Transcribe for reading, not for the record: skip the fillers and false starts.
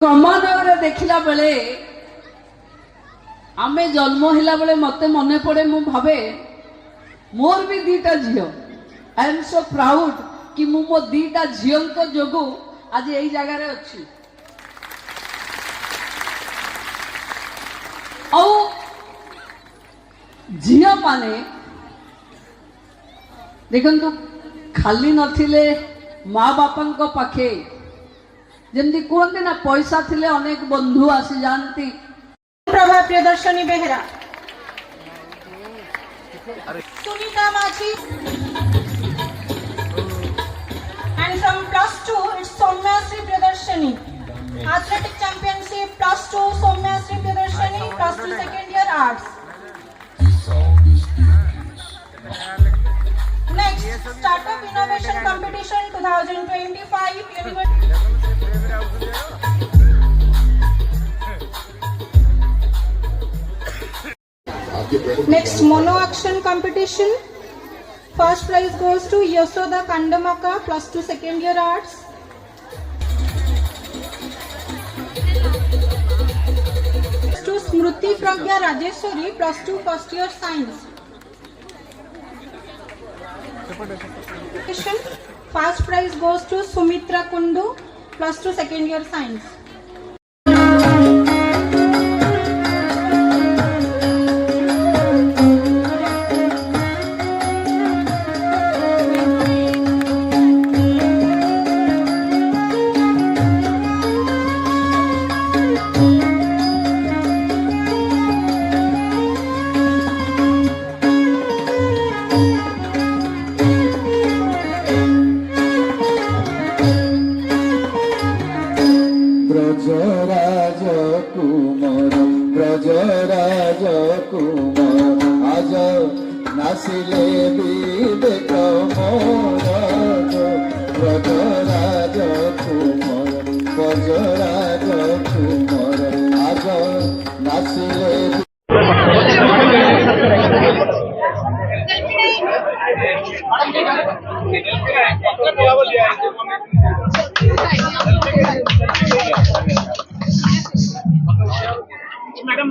क्रमानगर देखला बेले आमे जन्म हिला बेले मते मने पड़े मु भावे मोर भी दीटा झियो। आई एम सो प्राउड कि मु मो दीटा झियों जोगु आज यही जगह रे अच्छी। झियो माने देखंतु खाली नथिले माँ बापन को पाखे जमती कहते ना पैसा थिले अनेक बंधु आसी जानती। प्रभा प्रियदर्शनी बेहरा, सुनीता माझी, and from +2 it's Soumyasri Priyadarshani. Athletic Championship +2 Soumyasri Priyadarshani, +2 second year arts. Next, Startup Innovation Competition 2025 University. Next, Mono Action Competition. First prize goes to Yasoda Kandamaka, +2 second year arts. To Smruti Pragya Rajeshwari, +2 first year science. First prize goes to Sumitra Kundu, +2 second year science. Brajraj Kumar आज नासिले विवेक मोर। ब्रजराज कुमार आज नासिले madam